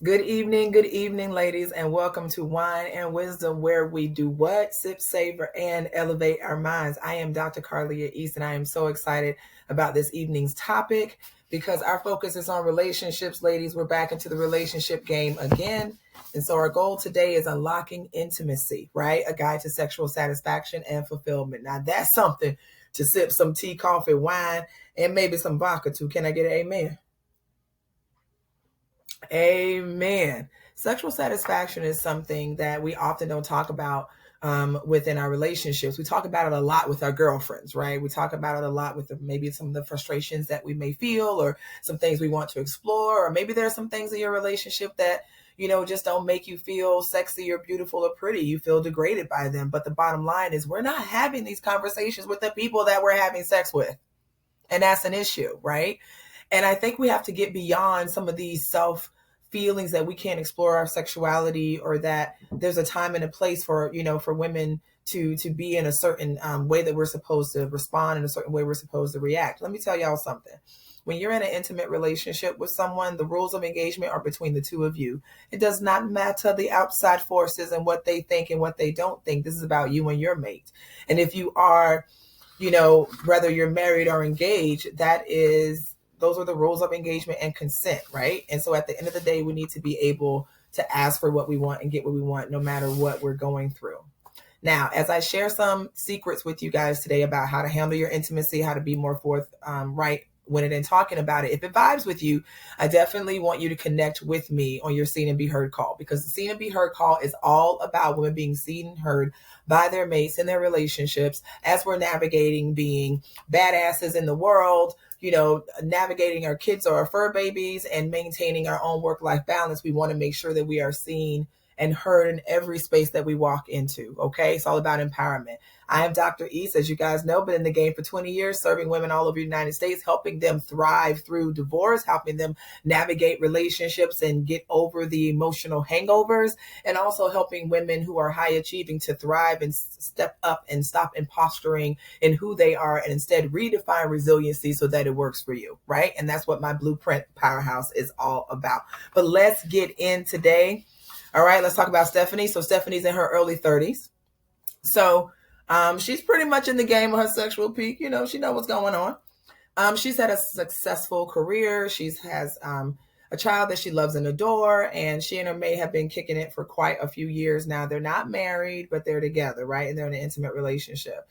Good evening, ladies, and welcome to Wine and Wisdom, where we do what? Sip, savor, and elevate our minds. I am Dr. Carlia East, and I am so excited about this evening's topic because our focus is on relationships, ladies. We're back into the relationship game again. And so our goal today is unlocking intimacy, right? A guide to sexual satisfaction and fulfillment. Now, that's something to sip some tea, coffee, wine, and maybe some vodka too. Can I get an amen? Amen. Sexual satisfaction is something that we often don't talk about within our relationships. We talk about it a lot with our girlfriends, right? We talk about it a lot with maybe some of the frustrations that we may feel, or some things we want to explore, or maybe there are some things in your relationship that just don't make you feel sexy or beautiful or pretty. You feel degraded by them. But the bottom line is we're not having these conversations with the people that we're having sex with. And that's an issue, right? And I think we have to get beyond some of these self feelings that we can't explore our sexuality, or that there's a time and a place for, for women to be in a certain way that we're supposed to respond, in a certain way we're supposed to react. Let me tell y'all something. When you're in an intimate relationship with someone, the rules of engagement are between the two of you. It does not matter the outside forces and what they think and what they don't think. This is about you and your mate. And if you are, whether you're married or engaged, those are the rules of engagement and consent, right? And so at the end of the day, we need to be able to ask for what we want and get what we want, no matter what we're going through. Now, as I share some secrets with you guys today about how to handle your intimacy, how to be more forthright when it in talking about it, if it vibes with you, I definitely want you to connect with me on your Seen and Be Heard call, because the Seen and Be Heard call is all about women being seen and heard by their mates in their relationships as we're navigating being badasses in the world, navigating our kids or our fur babies and maintaining our own work-life balance. We want to make sure that we are seen and heard in every space that we walk into. Okay. It's all about empowerment. I am Dr. East, as you guys know, been in the game for 20 years, serving women all over the United States, helping them thrive through divorce, helping them navigate relationships and get over the emotional hangovers, and also helping women who are high achieving to thrive and step up and stop imposturing in who they are, and instead redefine resiliency so that it works for you. Right. And that's what my blueprint powerhouse is all about. But let's get in today. All right, let's talk about Stephanie. So Stephanie's in her early 30s. So she's pretty much in the game of her sexual peak. She knows what's going on. She's had a successful career. She has a child that she loves and adore, and she and her mate have been kicking it for quite a few years now. They're not married, but they're together, right? And they're in an intimate relationship.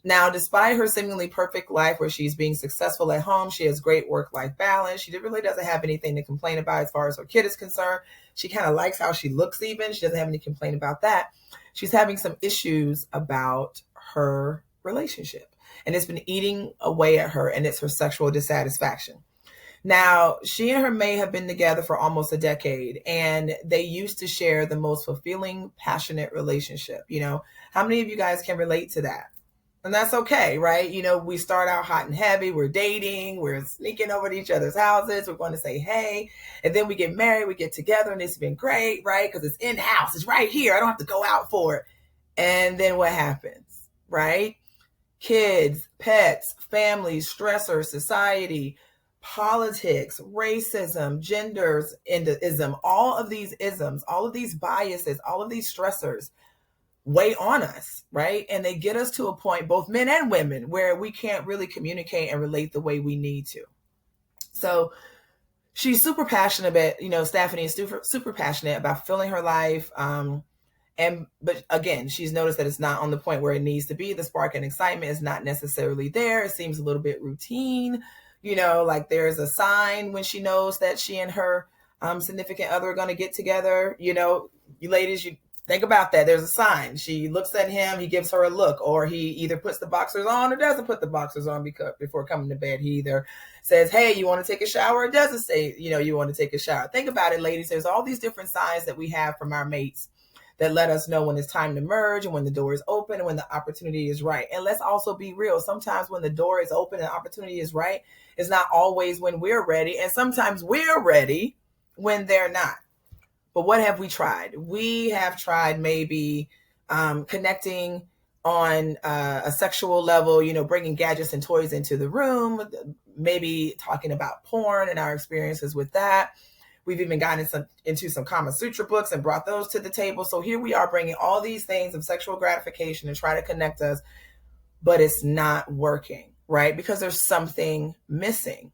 Now, despite her seemingly perfect life where she's being successful at home, she has great work-life balance. She really doesn't have anything to complain about as far as her kid is concerned. She kind of likes how she looks even. She doesn't have any complaint about that. She's having some issues about her relationship, and it's been eating away at her, and it's her sexual dissatisfaction. Now, she and her mate have been together for almost a decade, and they used to share the most fulfilling, passionate relationship. How many of you guys can relate to that? And that's okay, right? We start out hot and heavy. We're dating. We're sneaking over to each other's houses. We're going to say, hey. And then we get married. We get together. And it's been great, right? Because it's in-house. It's right here. I don't have to go out for it. And then what happens, right? Kids, pets, families, stressors, society, politics, racism, genders, ism, all of these isms, all of these biases, all of these stressors weigh on us, right? And they get us to a point, both men and women, where we can't really communicate and relate the way we need to. So she's super passionate about, Stephanie is super passionate about filling her life. But again, she's noticed that it's not on the point where it needs to be. The spark and excitement is not necessarily there. It seems a little bit routine, like there's a sign when she knows that she and her significant other are going to get together. You ladies, you think about that. There's a sign. She looks at him. He gives her a look, or he either puts the boxers on or doesn't put the boxers on before coming to bed. He either says, hey, you want to take a shower, or doesn't say, you want to take a shower. Think about it, ladies. There's all these different signs that we have from our mates that let us know when it's time to merge and when the door is open and when the opportunity is right. And let's also be real. Sometimes when the door is open and the opportunity is right, it's not always when we're ready. And sometimes we're ready when they're not. But what have we tried? We have tried maybe connecting on a sexual level, bringing gadgets and toys into the room, maybe talking about porn and our experiences with that. We've even gotten into some Kama Sutra books and brought those to the table. So here we are bringing all these things of sexual gratification and try to connect us, but it's not working, right? Because there's something missing.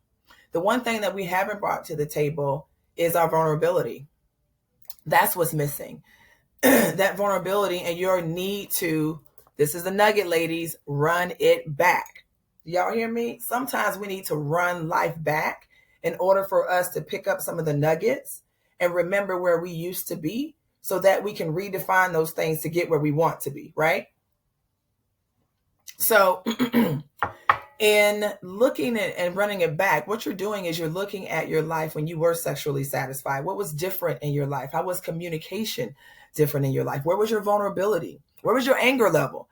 The one thing that we haven't brought to the table is our vulnerability. That's what's missing. That vulnerability and your need to, this is the nugget, ladies, run it back. Y'all hear me? Sometimes we need to run life back in order for us to pick up some of the nuggets and remember where we used to be so that we can redefine those things to get where we want to be, right? So in looking at and running it back, what you're doing is you're looking at your life when you were sexually satisfied. What was different in your life? How was communication different in your life? Where was your vulnerability? Where was your anger level?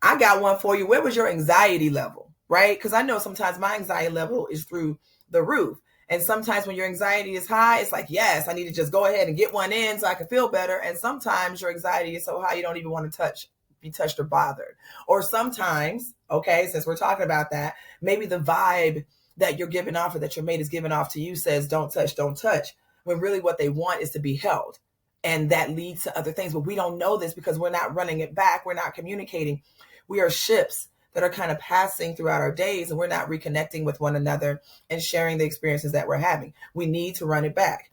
I got one for you. Where was your anxiety level, right? Because I know sometimes my anxiety level is through the roof. And sometimes when your anxiety is high, it's like, yes, I need to just go ahead and get one in so I can feel better. And sometimes your anxiety is so high, you don't even want to be touched or bothered. Or sometimes, okay, since we're talking about that, maybe the vibe that you're giving off or that your mate is giving off to you says, don't touch, when really what they want is to be held. And that leads to other things. But we don't know this because we're not running it back. We're not communicating. We are ships that are kind of passing throughout our days, and we're not reconnecting with one another and sharing the experiences that we're having. We need to run it back.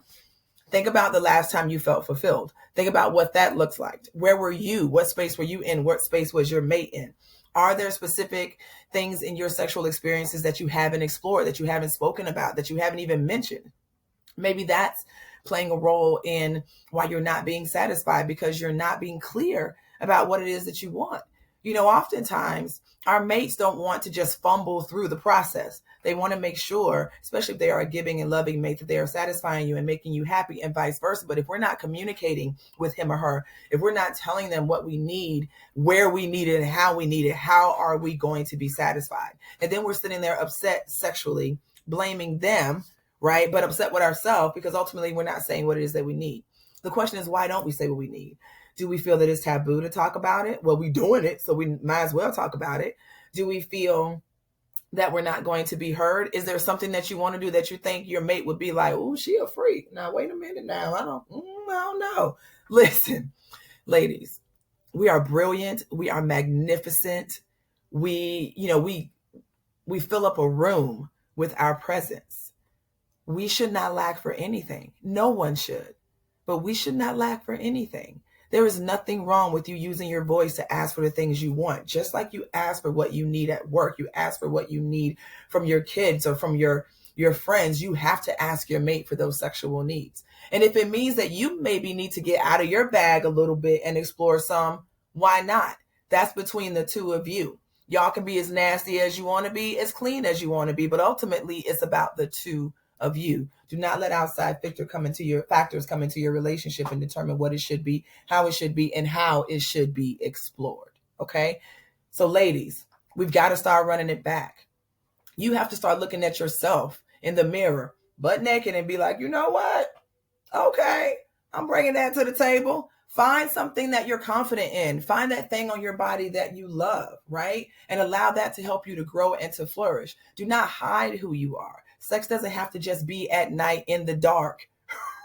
Think about the last time you felt fulfilled. Think about what that looks like. Where were you? What space were you in? What space was your mate in? Are there specific things in your sexual experiences that you haven't explored, that you haven't spoken about, that you haven't even mentioned? Maybe that's playing a role in why you're not being satisfied, because you're not being clear about what it is that you want. You know, oftentimes our mates don't want to just fumble through the process. They want to make sure, especially if they are a giving and loving mate, that they are satisfying you and making you happy and vice versa. But if we're not communicating with him or her, if we're not telling them what we need, where we need it, and how we need it, how are we going to be satisfied? And then we're sitting there upset sexually, blaming them, right? But upset with ourselves because ultimately we're not saying what it is that we need. The question is, why don't we say what we need? Do we feel that it's taboo to talk about it? Well, we're doing it, so we might as well talk about it. Do we feel that we're not going to be heard? Is there something that you want to do that you think your mate would be like, oh, she a freak? Now, wait a minute now. I don't know. Listen, ladies, we are brilliant. We are magnificent. We fill up a room with our presence. We should not lack for anything. No one should, but we should not lack for anything. There is nothing wrong with you using your voice to ask for the things you want. Just like you ask for what you need at work, you ask for what you need from your kids or from your friends, you have to ask your mate for those sexual needs. And if it means that you maybe need to get out of your bag a little bit and explore some, why not? That's between the two of you. Y'all can be as nasty as you want to be, as clean as you want to be, but ultimately it's about the two of you. Do not let outside factors come into your relationship and determine what it should be, how it should be, and how it should be explored. Okay? So ladies, we've got to start running it back. You have to start looking at yourself in the mirror, butt naked, and be like, you know what? Okay, I'm bringing that to the table. Find something that you're confident in. Find that thing on your body that you love, right? And allow that to help you to grow and to flourish. Do not hide who you are. Sex doesn't have to just be at night in the dark,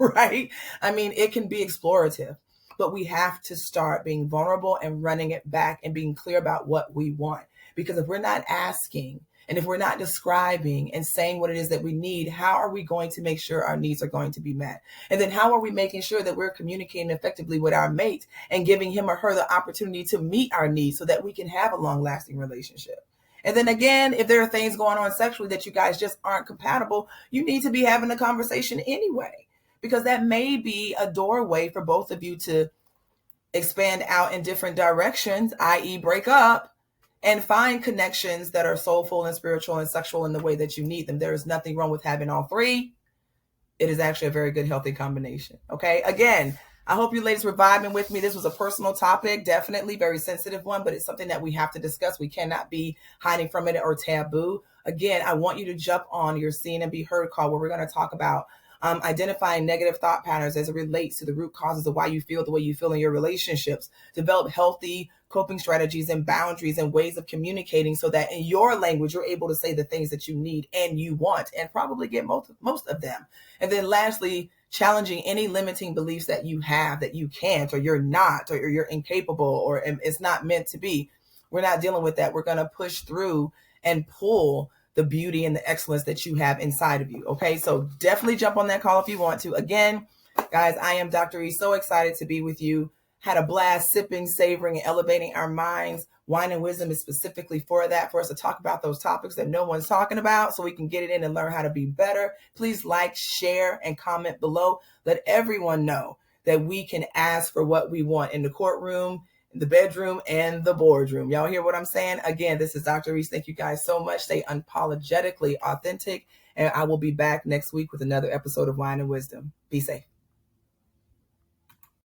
right? I mean, it can be explorative, but we have to start being vulnerable and running it back and being clear about what we want. Because if we're not asking and if we're not describing and saying what it is that we need, how are we going to make sure our needs are going to be met? And then how are we making sure that we're communicating effectively with our mate and giving him or her the opportunity to meet our needs so that we can have a long-lasting relationship? And then again, if there are things going on sexually that you guys just aren't compatible, you need to be having a conversation anyway, because that may be a doorway for both of you to expand out in different directions, i.e. break up and find connections that are soulful and spiritual and sexual in the way that you need them. There is nothing wrong with having all three. It is actually a very good, healthy combination. Okay. Again, I hope you ladies were vibing with me. This was a personal topic, definitely very sensitive one, but it's something that we have to discuss. We cannot be hiding from it or taboo. Again, I want you to jump on your Seen and Be Heard call where we're going to talk about identifying negative thought patterns as it relates to the root causes of why you feel the way you feel in your relationships. Develop healthy coping strategies and boundaries and ways of communicating so that in your language, you're able to say the things that you need and you want and probably get most of them. And then lastly, challenging any limiting beliefs that you have, that you can't, or you're not, or you're incapable, or it's not meant to be. We're not dealing with that. We're going to push through and pull the beauty and the excellence that you have inside of you. Okay, so definitely jump on that call if you want to. Again, guys, I am Dr. E. So excited to be with you. Had a blast sipping, savoring, and elevating our minds. Wine and Wisdom is specifically for that, for us to talk about those topics that no one's talking about so we can get it in and learn how to be better. Please like, share, and comment below. Let everyone know that we can ask for what we want in the courtroom, in the bedroom, and the boardroom. Y'all hear what I'm saying? Again, this is Dr. Reese. Thank you guys so much. Stay unapologetically authentic, and I will be back next week with another episode of Wine and Wisdom. Be safe.